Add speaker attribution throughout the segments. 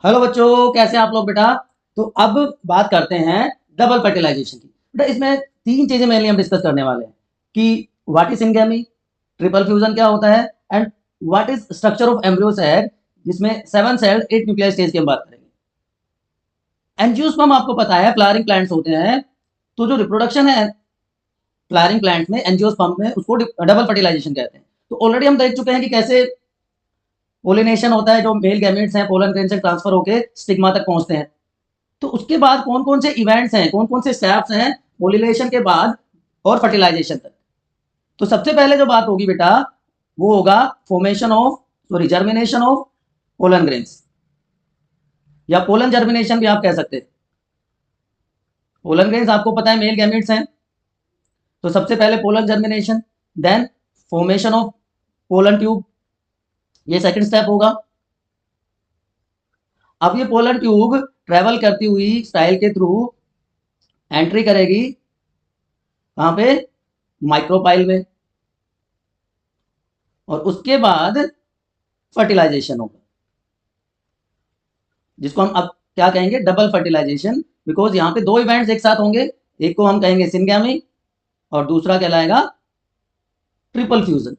Speaker 1: Hello बच्चों, कैसे हैं आप लोग बेटा। तो अब बात करते हैं डबल फर्टिलाइजेशन की। बेटा इसमें तीन चीजें मेनली हम डिस्कस करने वाले हैं कि what is syngamy, triple fusion क्या होता है, and what is structure of embryo cell, जिसमें 7 सेल्ड 8 न्यूक्लियर स्टेज की हम बात करेंगे। एंजियोस्पर्म आपको पता है फ्लावरिंग प्लांट्स होते हैं, तो जो रिप्रोडक्शन है फ्लावरिंग प्लांट्स में एंजियोस्पर्म में, उसको डबल फर्टिलाइजेशन कहते हैं। तो ऑलरेडी हम देख चुके हैं कि कैसे पोलिनेशन होता है, जो मेल गैमेट्स हैं पोलन ग्रेन से ट्रांसफर होकर स्टिग्मा तक पहुंचते हैं। तो उसके बाद कौन कौन से इवेंट्स हैं, कौन कौन से स्टेप्स हैं पोलिनेशन के बाद और फर्टिलाइजेशन तक। तो सबसे पहले जो बात होगी बेटा वो होगा formation of germination of pollen grains, या पोलन जर्मिनेशन भी आप कह सकते हैं। पोलन ग्रेन्स आपको पता है मेल गैमेट्स हैं, तो सबसे पहले pollen germination, then formation of pollen tube, ये सेकंड स्टेप होगा। अब ये पोलन ट्यूब ट्रेवल करती हुई स्टाइल के थ्रू एंट्री करेगी कहां पे, माइक्रोपाइल में, और उसके बाद फर्टिलाइजेशन होगा, जिसको हम अब क्या कहेंगे, डबल फर्टिलाइजेशन। बिकॉज यहां पे दो इवेंट्स एक साथ होंगे, एक को हम कहेंगे सिंगेमी और दूसरा कहलाएगा triple fusion.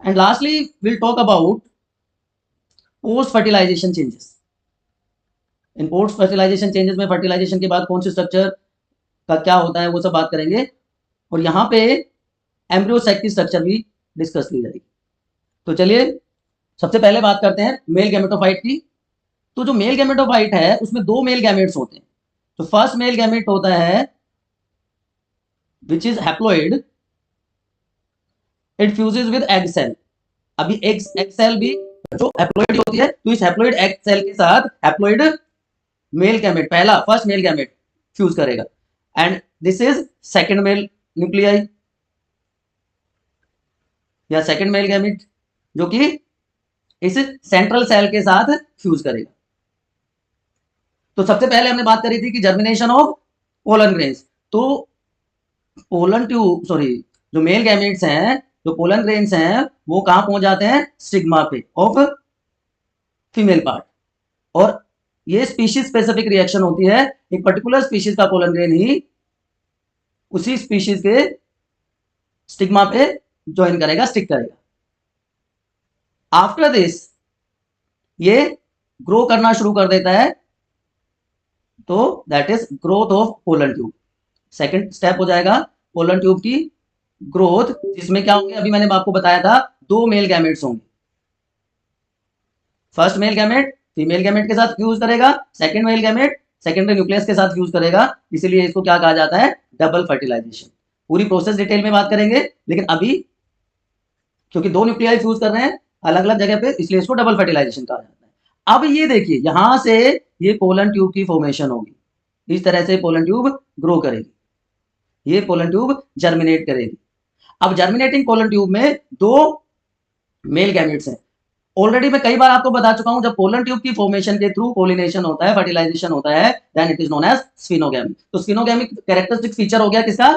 Speaker 1: And lastly will talk about post fertilization changes. इन पोस्ट फर्टिलाइजेशन चेंजेस में फर्टिलाइजेशन के बाद कौन से स्ट्रक्चर का क्या होता है वो सब बात करेंगे, और यहाँ पे एम्ब्रियो साइक की स्ट्रक्चर भी डिस्कस की जाएगी। तो चलिए सबसे पहले बात करते हैं मेल गैमेटोफाइट की। तो जो मेल गैमेटोफाइट है उसमें दो मेल गैमेट्स होते हैं। तो फर्स्ट मेल गैमेट होता है which is haploid, it fuses with egg cell. अभी एग सेल भी जो हैप्लॉइड होती है, तो इस हैप्लॉइड एग सेल के साथ हैप्लॉइड मेल गैमेट, पहला फर्स्ट मेल गैमेट फ्यूज करेगा, and this is second male nuclei या सेकंड मेल गैमेट, जो कि इस सेंट्रल सेल के साथ फ्यूज करेगा। तो सबसे पहले हमने बात करी थी कि जर्मिनेशन ऑफ पोलन ग्रेन्स। तो पोलन ट्यूब जो मेल गैमेट्स हैं, जो पोलन ग्रेन्स हैं, वो कहां पहुंच जाते हैं, स्टिग्मा पे ऑफ फीमेल पार्ट। और ये स्पीशीज स्पेसिफिक रिएक्शन होती है, एक पर्टिकुलर स्पीशीज का पोलन ग्रेन ही उसी स्पीशीज के स्टिग्मा पे ज्वाइन करेगा, स्टिक करेगा। आफ्टर दिस ये ग्रो करना शुरू कर देता है, तो that is growth of pollen tube. Second step हो जाएगा पोलन ट्यूब की ग्रोथ, जिसमें क्या होंगे, अभी मैंने आपको बताया था दो मेल गैमेट्स होंगे। First male gamete female gamete के साथ फ्यूज करेगा, second male gamete secondary nucleus के साथ फ्यूज करेगा, इसीलिए इसको क्या कहा जाता है, डबल फर्टिलाइजेशन। पूरी प्रोसेस डिटेल में बात करेंगे, लेकिन अभी क्योंकि दो न्यूक्लियाई फ्यूज कर रहे हैं अलग अलग जगह पे, इसलिए इसको डबल फर्टिलाइजेशन कहा जाता है। अब ये देखिए यहां से ये पोलन ट्यूब की फॉर्मेशन होगी, इस तरह से पोलन ट्यूब ग्रो करेगी, ये पोलन ट्यूब जर्मिनेट करेगी। अब जर्मिनेटिंग पोलन ट्यूब में दो मेल गैमेट्स हैं। ऑलरेडी मैं कई बार आपको बता चुका हूं, जब पोलन ट्यूब की फॉर्मेशन के थ्रू पोलिनेशन होता है, फर्टिलाइजेशन होता है, then it is known as siphonogamy. तो स्फिनोगैमिक कैरेक्टरिस्टिक फीचर हो गया किसका,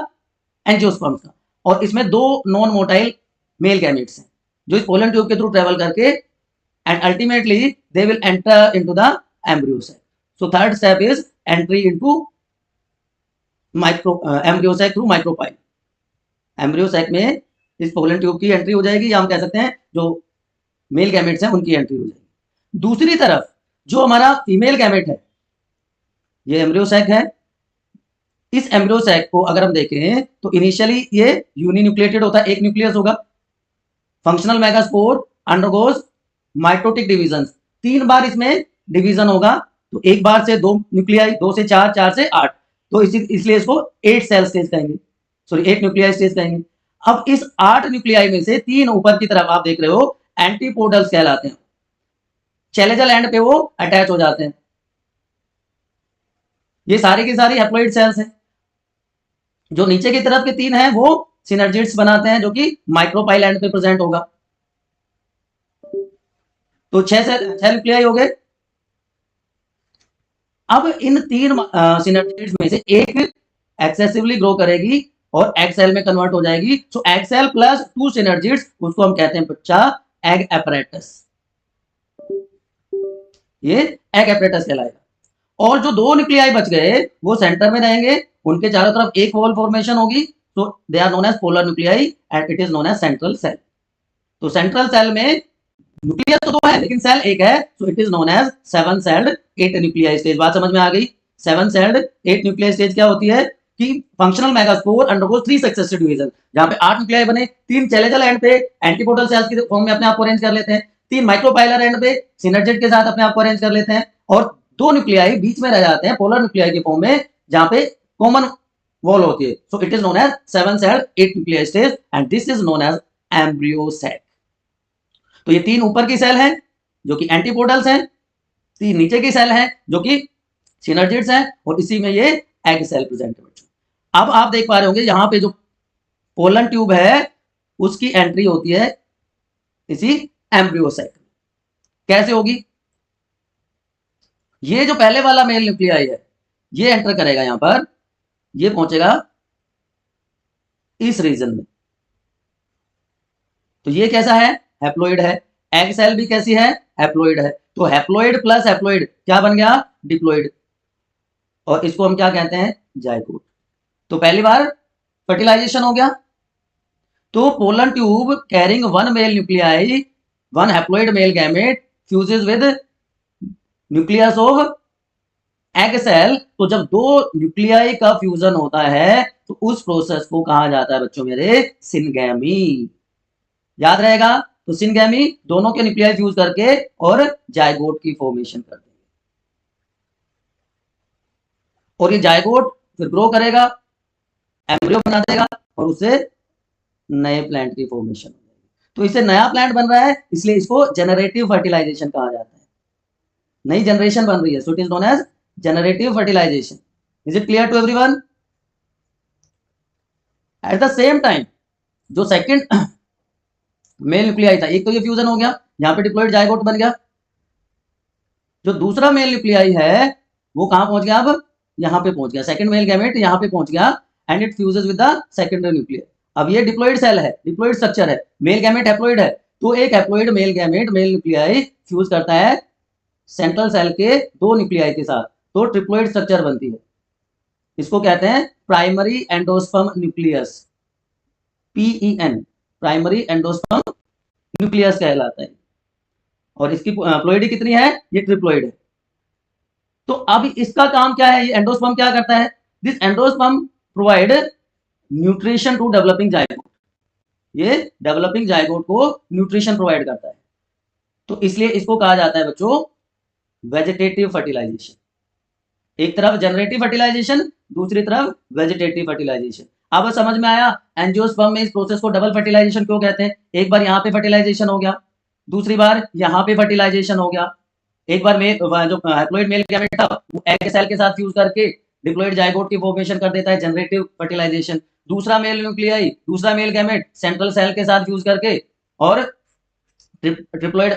Speaker 1: एंजियोस्पर्म का। और इसमें दो नॉन मोटाइल मेल गैमेट्स हैं जो इस पोलन ट्यूब के थ्रू ट्रेवल करके and ultimately they will enter into the embryo cell. So third step is entry into embryo cell through micropyle. Embryo cell में इस पोलन ट्यूब की entry हो जाएगी, या हम कह सकते हैं जो मेल गैमेट्स हैं उनकी एंट्री हो जाएगी। दूसरी तरफ जो हमारा फीमेल गैमेट है, ये एम्ब्रियो सैक है। इस एम्ब्रियो सैक को अगर हम देखें तो इनिशियली ये यूनिन्यूक्लिएटेड होता है, एक न्यूक्लियस होगा। Functional megaspore undergoes mitotic division, 3 बार इसमें डिवीजन होगा। तो एक बार से 2 न्यूक्लियाई, 2 से 4, 4 से 8, तो इसलिए इसको 8 सेल स्टेज कहेंगे, 8 न्यूक्लियाई स्टेज कहेंगे। अब इस 8 न्यूक्लियाई में से 3 ऊपर की तरफ आप देख रहे हो एंटीपोडल्स कहलाते हैं, चैलेजल एंड पे वो अटैच हो जाते हैं। ये सारी की सारी हैप्लॉइड सेल्स हैं। जो नीचे की तरफ के 3 हैं वो सिनर्जिड्स बनाते हैं, जो कि माइक्रोपाइल एंड पे प्रेजेंट होगा। तो 6 न्यूक्लियाई हो गए। अब इन 3 सिनर्जिड्स में से एक एक्सेसिवली ग्रो करेगी और एग सेल में कन्वर्ट हो जाएगी। सो एग सेल प्लस 2 सिनर्जिड्स, उसको हम कहते हैं बच्चा एग एपरेटस। ये एग एपरेटस कहलाएगा। और जो दो न्यूक्लियाई बच गए वो सेंटर में रहेंगे, उनके चारों तरफ एक वॉल फॉर्मेशन होगी, तो they are known as polar nuclei and it is known as central cell. तो सेंट्रल सेल में न्यूक्लियस तो दो है लेकिन सेल एक है, so it is known as seven celled eight nuclei stage. बात समझ में आ गई? Seven celled eight nuclei stage क्या होती है कि functional megaspore undergoes 3 successive division, जहां पे 8 न्यूक्लियाई बने, 3 चैलेंजल एंड पे एंटीपोडल सेल्स के फॉर्म में अपने आप को अरेंज कर लेते हैं, 3 माइक्रोपाइलर एंड पे सिनर्जेट के साथ अपने आप को अरेंज कर लेते हैं, और 2 न्यूक्लियाई बीच में रह जाते हैं पोलर न्यूक्लियाई के फॉर्म में, जहां पे कॉमन वॉल होती है। So it is known as seven celled eight nuclei stage and this is known as embryo cell. तो ये 3 ऊपर की सेल हैं जो कि एंटीपोडल्स हैं, 3 नीचे की सेल हैं जो कि सिनर्जिड्स हैं, और इसी में ये एग सेल प्रेजेंट है बच्चों। अब आप देख पा रहे होंगे यहां पे जो पोलन ट्यूब है उसकी एंट्री होती है इसी एम्ब्रियो सेल। कैसे होगी? ये जो पहले वाला मेल न्यूक्लियाई है ये एंटर करेगा यहां पर, ये पहुंचेगा इस रीजन में, तो ये कैसा है? हैप्लोइड है। एग सेल भी कैसी है? हैप्लोइड है। तो हैप्लोइड प्लस हैप्लोइड क्या बन गया? डिप्लोइड, और इसको हम क्या कहते हैं? जाइगोट। तो पहली बार फर्टिलाइजेशन हो गया। तो pollen tube carrying one male nuclei, one haploid male gamete fuses with nucleus of egg cell. तो जब दो न्यूक्लियाई का फ्यूजन होता है तो उस प्रोसेस को कहा जाता है बच्चों मेरे सिनगैमी। याद रहेगा? तो सिनगैमी दोनों के न्यूक्लियाई फ्यूज करके और जाइगोट की फॉर्मेशन कर देंगे, और ये जाइगोट फिर ग्रो करेगा, एम्ब्रियो बना देगा, और उससे नए प्लांट की फॉर्मेशन हो जाएगी। तो इससे नया प्लांट बन रहा है, इसलिए इसको जेनरेटिव फर्टिलाइजेशन कहा जाता है। नई जनरेशन बन रही है, so it is known as generative fertilization. Is it clear to everyone? At the same time जो सेकंड मेल न्यूक्लियाई था, एक तो ये फ्यूजन हो गया, यहां पे डिप्लॉइड जाइगोट बन गया। जो दूसरा मेल न्यूक्लियाई है वो कहां पहुंच गया? अब यहां पे पहुंच गया, सेकंड मेल गैमेट यहां पे पहुंच गया and it fuses with the secondary nuclear. अब ये डिप्लॉइड सेल है, डिप्लॉइड स्ट्रक्चर है, मेल गैमेट हैप्लॉइड है, तो एक haploid male gamete male nuclei fuse करता है सेंट्रल सेल के दो न्यूक्लियाई के साथ, तो ट्रिप्लॉइड स्ट्रक्चर बनती है। इसको कहते हैं primary endosperm nucleus, PEN, primary endosperm nucleus कहलाता है। और इसकी प्लोइडी कितनी है? ये ट्रिप्लोइड है। तो अब इसका काम क्या है? ये एंडोस्पर्म क्या करता है? This endosperm provide nutrition to developing zygote, ये डेवलपिंग जाइगोट को न्यूट्रिशन प्रोवाइड करता है। तो इसलिए इसको कहा जाता है बच्चों वेजिटेटिव फर्टिलाइजेशन। एक तरफ जनरेटिव फर्टिलाइजेशन, दूसरी तरफ वेजिटेटिव फर्टिलाइजेशन। अब समझ में आया एंजियोस्पर्म में इस प्रोसेस को डबल फर्टिलाइजेशन क्यों कहते हैं? एक बार यहाँ पे फर्टिलाइजेशन हो गया, दूसरी बार यहाँ पे फर्टिलाइजेशन हो गया। एक बार मेल जो हैप्लॉइड मेल गैमेट था वो एग सेल के साथ फ्यूज करके डिप्लॉइड जाइगोट की फॉर्मेशन कर देता है, जनरेटिव फर्टिलाइजेशन। दूसरा मेल न्यूक्लियाई, दूसरा मेल गैमेट सेंट्रल सेल के साथ फ्यूज करके और ट्रिप्लॉइड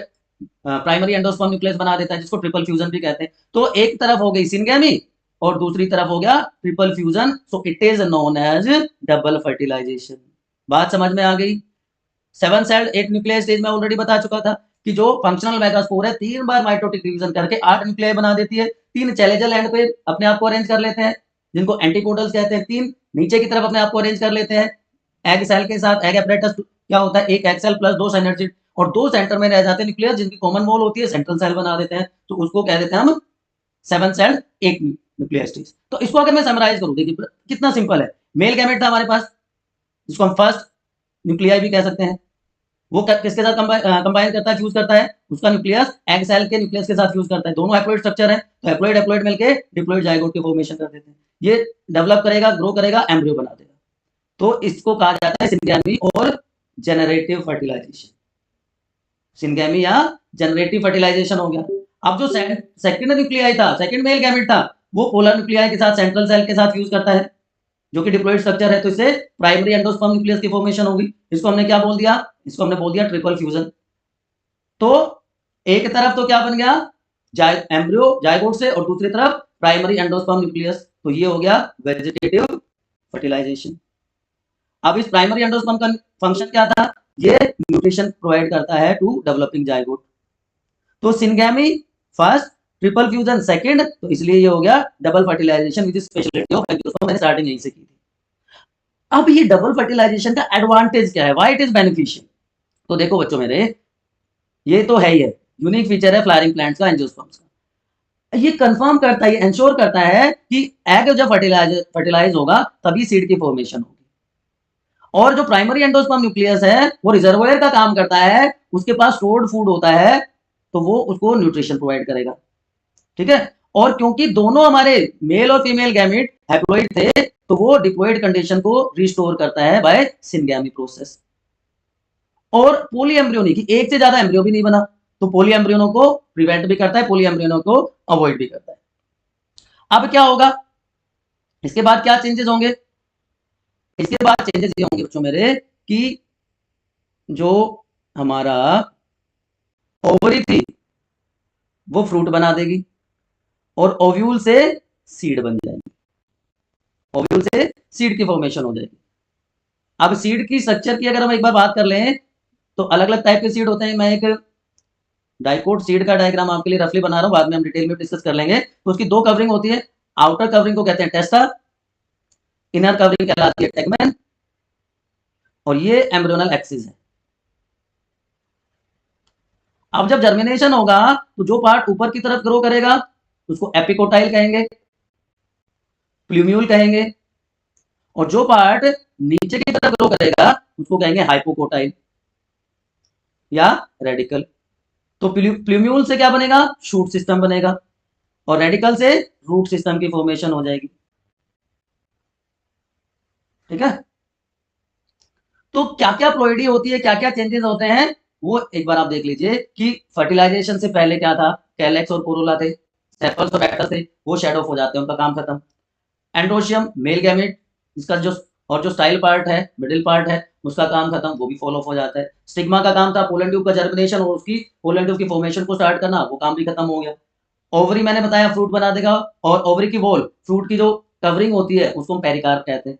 Speaker 1: प्राइमरी एंडोस्पर्म न्यूक्लियस बना देता है, जिसको ट्रिपल फ्यूजन भी कहते हैं। तो एक तरफ हो गई सिनगैमी और दूसरी तरफ हो गया triple fusion, so it is known as double fertilization. बात समझ में आ गई? सेवन सेल्ड एक न्यूक्लियर स्टेज में ऑलरेडी बता चुका था कि जो फंक्शनल मेगास्पोर है 3 बार माइटोटिक डिवीजन करके 8 न्यूक्लियर बना देती है, 3 चैलेंजल एंड पे अपने आप को अरेंज कर लेते हैं जिनको एंटीपोडल्स कहते हैं, 3 नीचे की तरफ अपने आप को अरेंज कर लेते हैं एग सेल के साथ। एग एपरेटस क्या होता है? एक एग सेल प्लस 2 सिनर्जिड, और 2 सेंटर में रह जाते हैं न्यूक्लियर जिनकी कॉमन वॉल होती है, सेंट्रल सेल बना देते हैं, तो उसको कह देते हैं हम सेवन सेल्ड एक न्यूक्लियर स्टेज। तो इसको अगर मैं समराइज करूं, देखिए कितना सिंपल है। मेल गैमेट था हमारे पास जिसको हम फर्स्ट न्यूक्लियाई भी कह सकते हैं, वो किसके साथ कंबाइन करता है, फ्यूज करता है? उसका न्यूक्लियस एग सेल के न्यूक्लियस के साथ फ्यूज करता है। दोनों हैप्लॉइड स्ट्रक्चर है, तो हैप्लॉइड हैप्लॉइड मिलके डिप्लॉइड जाइगोट की फॉर्मेशन कर देते हैं। ये डेवलप करेगा, ग्रो करेगा, एम्ब्रियो बना देगा। तो इसको कहा जाता है सिनगैमी और जनरेटिव फर्टिलाइजेशन। सिनगैमी या जनरेटिव फर्टिलाइजेशन हो गया। अब जो सेकंड न्यूक्लियाई था, सेकंड मेल गैमेट था, वो पोलर न्यूक्लियाई के साथ सेंट्रल सेल के साथ फ्यूज करता है जो कि डिप्लॉइड स्ट्रक्चर है, तो इससे प्राइमरी एंडोस्पर्म न्यूक्लियस की फॉर्मेशन होगी। इसको हमने क्या बोल दिया? इसको हमने बोल दिया ट्रिपल फ्यूजन। तो एक तरफ तो क्या बन गया? एम्ब्रियो जाइगोट से, और दूसरी तरफ प्राइमरी एंडोस्पर्म न्यूक्लियस, तो ये हो गया वेजिटेटिव फर्टिलाइजेशन। अब इस प्राइमरी एंडोस्पर्म का फंक्शन क्या था? ये न्यूट्रिशन प्रोवाइड करता है टू डेवलपिंग जाइगोट। तो syngamy first, triple fusion second, तो इसलिए ये हो गया double fertilization with speciality of angiosperm. मैंने स्टार्टिंग यहीं से की थी। अब ये डबल फर्टिलाइजेशन का एडवांटेज क्या है, व्हाई इट इज बेनिफिशियल? तो देखो बच्चों मेरे, ये तो है ही है, यूनिक फीचर है फ्लावरिंग प्लांट्स का, एंजियोस्पर्म्स का। ये कंफर्म करता है, इंश्योर करता है कि एग जब फर्टिलाइज होगा तभी सीड की फॉर्मेशन होगी। और जो प्राइमरी एंडोस्पर्म न्यूक्लियस है वो रिजर्वोयर का काम करता है, उसके पास स्टोर्ड फूड होता है तो वो उसको न्यूट्रिशन प्रोवाइड करेगा। ठीक है, और क्योंकि दोनों हमारे मेल और फीमेल गैमेट हैप्लॉइड थे तो वो डिप्लॉइड कंडीशन को रिस्टोर करता है बाय सिनगैमी प्रोसेस। और पोली एम्ब्रियोनी की एक से ज्यादा एम्ब्रियो भी नहीं बना, तो पोली एम्ब्रियोनो को प्रिवेंट भी करता है, पोली एम्ब्रियोनो को अवॉइड भी करता है। अब क्या होगा, इसके बाद क्या चेंजेस होंगे? इसके बाद चेंजेस ये होंगे बच्चों मेरे कि जो हमारा ओवरी थी वो फ्रूट बना देगी और ओव्यूल से सीड बन जाएगी, ओव्यूल से सीड की फॉर्मेशन हो जाएगी। अब सीड की स्ट्रक्चर की अगर हम एक बार बात कर लें तो अलग अलग टाइप के सीड होते हैं। मैं एक डाइकोट सीड का डायग्राम आपके लिए रफली बना रहा हूं, बाद में हम डिटेल में डिस्कस कर लेंगे। तो उसकी दो कवरिंग होती है, आउटर कवरिंग को कहते हैं टेस्टा, इनर कवरिंग कहलाती है टेगमेन, और ये एम्ब्रियोनल एक्सिस है। अब जब जर्मिनेशन होगा तो जो पार्ट ऊपर की तरफ ग्रो करेगा उसको एपिकोटाइल कहेंगे, प्लूम्यूल कहेंगे, और जो पार्ट नीचे की तरफ ग्रो करेगा उसको कहेंगे हाइपोकोटाइल या रेडिकल। तो प्लूम्यूल से क्या बनेगा, शूट सिस्टम बनेगा, और रेडिकल से रूट सिस्टम की फॉर्मेशन हो जाएगी। ठीक है, तो क्या क्या प्लोइडी होती है, क्या क्या चेंजेस होते हैं, वो एक बार आप देख लीजिए कि फर्टिलाइजेशन से पहले क्या था, कैलेक्स और कोरोला थे, सेपल्स और एटस थे, वो शेड ऑफ हो जाते हैं, उनका काम खत्म। एंड्रोशियम मेल गैमेट, जिसका जो और जो स्टाइल पार्ट है, मिडिल पार्ट है, उसका काम खत्म, वो भी फॉलो ऑफ हो जाता है। स्टिग्मा का काम था पोलन ट्यूब का जर्मिनेशन और उसकी पोलन ट्यूब की फॉर्मेशन को स्टार्ट करना, वो काम भी खत्म हो गया। ओवरी मैंने बताया फ्रूट बना देगा, और ओवरी की वॉल, फ्रूट की जो कवरिंग होती है उसको हम पेरिकार्प कहते हैं।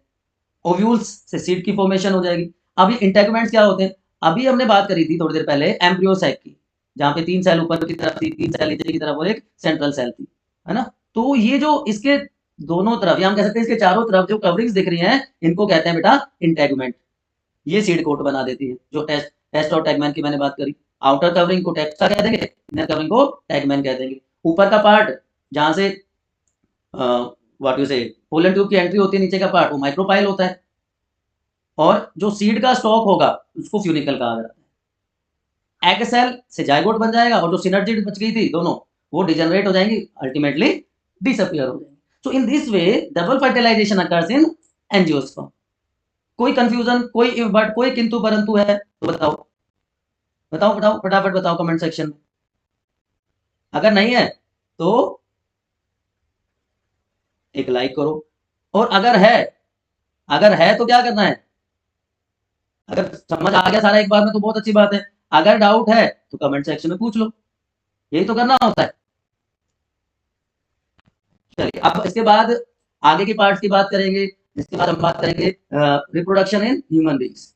Speaker 1: ओव्यूल्स से सीड की फॉर्मेशन हो जाएगी। अभी इंटेगुमेंट्स क्या होते हैं, अभी हमने बात करी थी थोड़ी देर पहले एम्ब्रियोसाइक की, जहां पे 3 सेल ऊपर की तरफ थी, 3 सेल नीचे की तरफ और एक सेंट्रल सेल थी, है ना। तो ये जो इसके दोनों तरफ, या हम कह सकते हैं इसके चारों तरफ जो कवरिंग्स दिख रही हैं इनको कहते हैं बेटा इंटेगुमेंट। ये सीड कोट बना देती है, जो टेस्ट और टैगमैन की मैंने बात करी। आउटर कवरिंग को टेक्सा कह देंगे, इनर कवरिंग को टैगमैन कह देंगे। ऊपर का पार्ट जहां से व्हाट यू से पोलन ट्यूब की एंट्री होती है, नीचे का पार्ट वो माइक्रोपाइल होता है, और जो सीड का स्टॉक होगा उसको फ्यूनिकल कहा जाता है। एग सेल से जाइगोट बन जाएगा, और जो सिनर्जी बच गई थी दोनों वो डिजेनरेट हो जाएंगी, अल्टीमेटली डिसअपियर हो जाएंगी। So in this way double fertilisation occurs in angiosperm. कोई कंफ्यूजन, कोई बट, कोई किंतु परंतु है तो बताओ, बताओ बताओ फटाफट बताओ कमेंट सेक्शन में। अगर नहीं है तो एक लाइक करो, और अगर है तो क्या करना है, अगर समझ आ गया सारा एक बार में तो बहुत अच्छी बात है, अगर डाउट है तो कमेंट सेक्शन में पूछ लो, यही तो करना होता है। चलिए अब इसके बाद आगे की पार्ट्स की बात करेंगे। इसके बाद हम बात करेंगे रिप्रोडक्शन इन ह्यूमन बीइंग्स,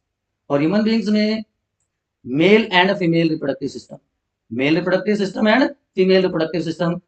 Speaker 1: और ह्यूमन बीइंग्स में male and female reproductive system, male reproductive system and female reproductive system,